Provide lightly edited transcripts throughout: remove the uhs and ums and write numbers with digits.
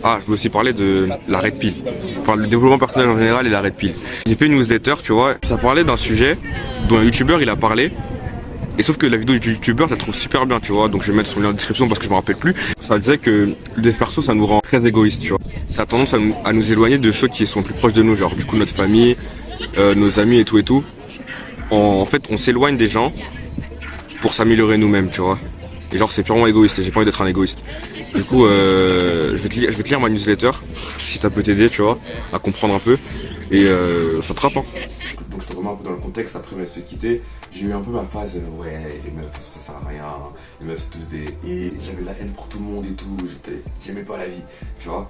Ah, je veux aussi parler de la red pill. Enfin, le développement personnel en général et la red pill. J'ai fait une newsletter, tu vois, ça parlait d'un sujet dont un youtubeur il a parlé. Et sauf que la vidéo du youtubeur, je la trouve super bien, tu vois. Donc je vais mettre son lien en description parce que je me rappelle plus. Ça disait que le dev perso, ça nous rend très égoïste, tu vois. Ça a tendance à nous éloigner de ceux qui sont plus proches de nous, genre du coup notre famille, nos amis et tout et tout. En fait, on s'éloigne des gens pour s'améliorer nous-mêmes, tu vois. Et genre c'est purement égoïste et j'ai pas envie d'être un égoïste. Du coup, je vais te lire ma newsletter, si ça peut t'aider, tu vois, à comprendre un peu. Et ça te rappe, hein. Donc je te remets un peu dans le contexte, après elle m'a fait quitter. J'ai eu un peu ma phase, ouais, les meufs ça sert à rien, les meufs c'est tous des... Et j'avais de la haine pour tout le monde et tout, j'aimais pas la vie, tu vois.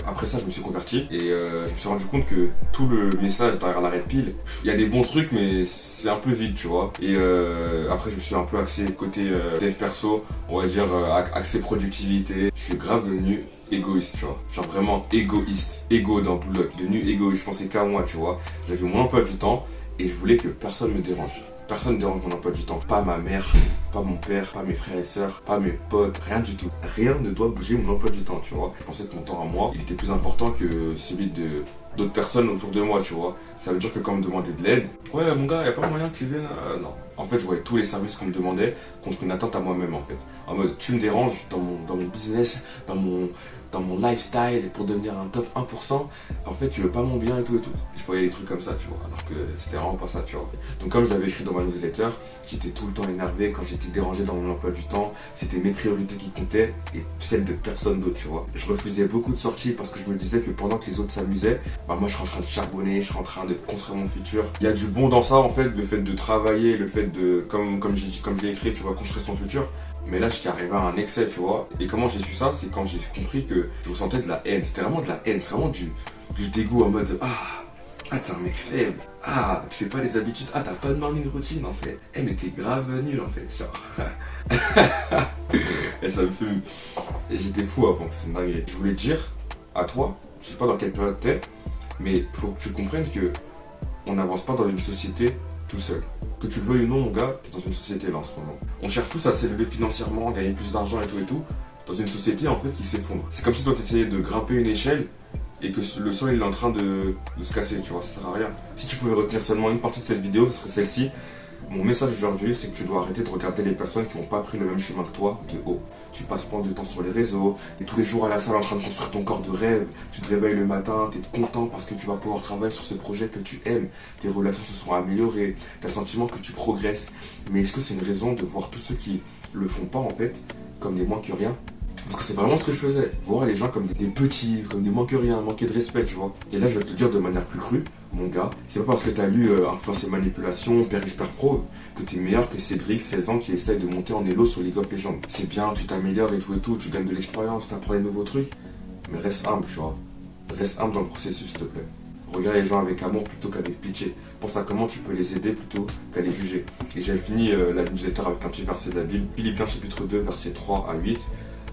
Après ça je me suis converti et je me suis rendu compte que tout le message derrière la red pill, il y a des bons trucs mais c'est un peu vide, tu vois. Et après je me suis un peu axé côté dev perso, on va dire axé productivité. Je suis grave devenu égoïste, tu vois, genre vraiment égoïste, égo dans Boulot, devenu égoïste, je pensais qu'à moi, tu vois. J'avais mon emploi du temps et je voulais que personne me dérange. Personne ne dérange mon emploi du temps. Pas ma mère, pas mon père, pas mes frères et sœurs, pas mes potes, rien du tout. Rien ne doit bouger mon emploi du temps, tu vois. Je pensais que mon temps à moi, il était plus important que celui d'autres personnes autour de moi, tu vois. Ça veut dire que quand on me demandait de l'aide, ouais mon gars, y a pas moyen que tu viennes, non. En fait, je voyais tous les services qu'on me demandait contre une attente à moi-même, en fait. En mode, tu me déranges dans mon business, dans mon lifestyle pour devenir un top 1%. En fait, tu veux pas mon bien et tout et tout. Je voyais des trucs comme ça, tu vois. Alors que c'était vraiment pas ça, tu vois. Donc, comme je l'avais écrit dans ma newsletter, j'étais tout le temps énervé quand j'étais dérangé dans mon emploi du temps. C'était mes priorités qui comptaient et celles de personne d'autre, tu vois. Je refusais beaucoup de sorties parce que je me disais que pendant que les autres s'amusaient, bah moi je suis en train de charbonner, je suis en train de construire mon futur. Il y a du bon dans ça, en fait, le fait de travailler, le fait de, comme j'ai écrit, tu vois, construire son futur. Mais là, j'étais arrivé à un excès, tu vois. Et comment j'ai su ça? C'est quand j'ai compris que je ressentais de la haine. C'était vraiment de la haine, vraiment du dégoût en mode t'es un mec faible. Ah, tu fais pas les habitudes. Ah, t'as pas de morning routine en fait. Mais t'es grave nul en fait, genre. Et ça me fume. Et j'étais fou avant, c'est une dinguerie. Je voulais te dire à toi, je sais pas dans quelle période t'es, mais faut que tu comprennes que on n'avance pas dans une société tout seul. Que tu le veuilles ou non, mon gars, t'es dans une société là en ce moment. On cherche tous à s'élever financièrement, gagner plus d'argent et tout, dans une société en fait qui s'effondre. C'est comme si toi t'essayais de grimper une échelle et que le sol il est en train de se casser, tu vois, ça sert à rien. Si tu pouvais retenir seulement une partie de cette vidéo, ce serait celle-ci. Mon message aujourd'hui, c'est que tu dois arrêter de regarder les personnes qui n'ont pas pris le même chemin que toi de haut. Tu passes pas de temps sur les réseaux, et tous les jours à la salle en train de construire ton corps de rêve. Tu te réveilles le matin, tu es content parce que tu vas pouvoir travailler sur ce projet que tu aimes. Tes relations se sont améliorées, tu as le sentiment que tu progresses. Mais est-ce que c'est une raison de voir tous ceux qui le font pas en fait comme des moins que rien? Parce que c'est vraiment ce que je faisais, voir les gens comme des petits, comme des moins que rien, manquer de respect, tu vois. Et là, je vais te le dire de manière plus crue, mon gars, c'est pas parce que t'as lu Influence et Manipulation, Père riche, Père pauvre, que t'es meilleur que Cédric, 16 ans, qui essaye de monter en élo sur League of Legends. C'est bien, tu t'améliores et tout, tu gagnes de l'expérience, t'apprends des nouveaux trucs, mais reste humble, tu vois. Reste humble dans le processus, s'il te plaît. Regarde les gens avec amour plutôt qu'avec pitié. Pense à comment tu peux les aider plutôt qu'à les juger. Et j'ai fini la newsletter avec un petit verset de la Bible, Philippiens chapitre 2, versets 3 à 8.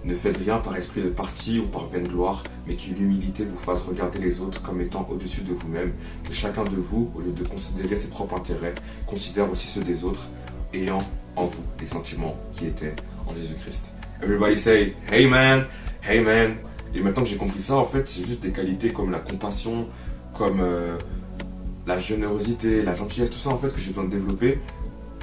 Ne faites rien par esprit de parti ou par vaine gloire, mais qu'une humilité vous fasse regarder les autres comme étant au-dessus de vous-même. Que chacun de vous, au lieu de considérer ses propres intérêts, considère aussi ceux des autres, ayant en vous les sentiments qui étaient en Jésus-Christ. Everybody say, hey man, hey man. Et maintenant que j'ai compris ça, en fait, c'est juste des qualités comme la compassion, comme la générosité, la gentillesse, tout ça en fait que j'ai besoin de développer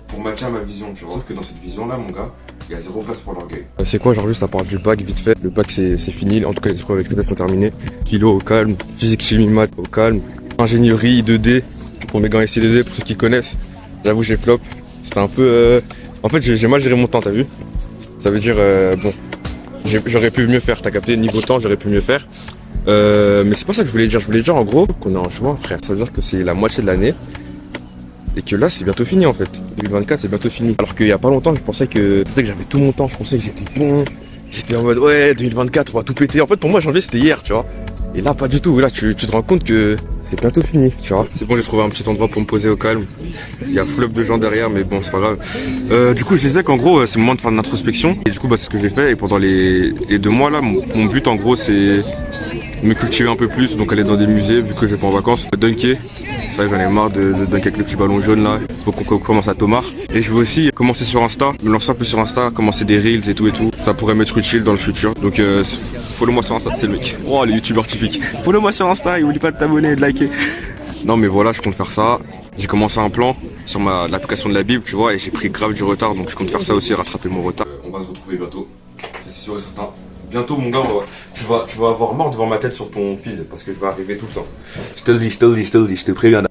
pour matcher à ma vision, tu vois. Sauf que dans cette vision-là, mon gars, il y a zéro place pour l'orgueil. C'est quoi, genre juste à part du bac vite fait. Le bac c'est fini, en tout cas les épreuves avec les tests sont terminées. Philo au calme, physique, chimie, maths au calme. Ingénierie, 2D, pour mes gants ici 2D, pour ceux qui connaissent. J'avoue j'ai flop, c'était un peu... En fait j'ai mal géré mon temps, t'as vu. Ça veut dire, bon, j'aurais pu mieux faire, t'as capté, niveau temps j'aurais pu mieux faire. Mais c'est pas ça que je voulais dire en gros qu'on est en juin frère, ça veut dire que c'est la moitié de l'année. Et que là c'est bientôt fini en fait, 2024 c'est bientôt fini. Alors qu'il y a pas longtemps je pensais que j'avais tout mon temps, je pensais que j'étais bon. J'étais en mode ouais 2024 on va tout péter. En fait pour moi janvier c'était hier tu vois. Et là pas du tout, là tu te rends compte que c'est bientôt fini tu vois. C'est bon j'ai trouvé un petit endroit pour me poser au calme. Il y a flop de gens derrière mais bon c'est pas grave. Du coup je disais qu'en gros c'est le moment de faire de l'introspection. Et du coup bah c'est ce que j'ai fait et pendant les 2 mois là mon but en gros c'est me cultiver un peu plus, donc aller dans des musées vu que je vais pas en vacances, dunker. J'en ai marre de dunker avec le petit ballon jaune là, il faut qu'on commence à Thomas. Et je veux aussi commencer sur Insta, me lancer un peu sur Insta, commencer des reels et tout. Ça pourrait m'être utile dans le futur. Donc follow-moi sur Insta, c'est le mec. Oh, les youtubeurs typiques. Follow-moi sur Insta et oublie pas de t'abonner et de liker. Non, mais voilà, je compte faire ça. J'ai commencé un plan sur l'application de la Bible, tu vois, et j'ai pris grave du retard, donc je compte faire ça aussi, rattraper mon retard. On va se retrouver bientôt, ça c'est sûr et certain. Bientôt, mon gars, tu vas avoir mort devant ma tête sur ton feed, parce que je vais arriver tout le temps. Je te le dis, je te préviens.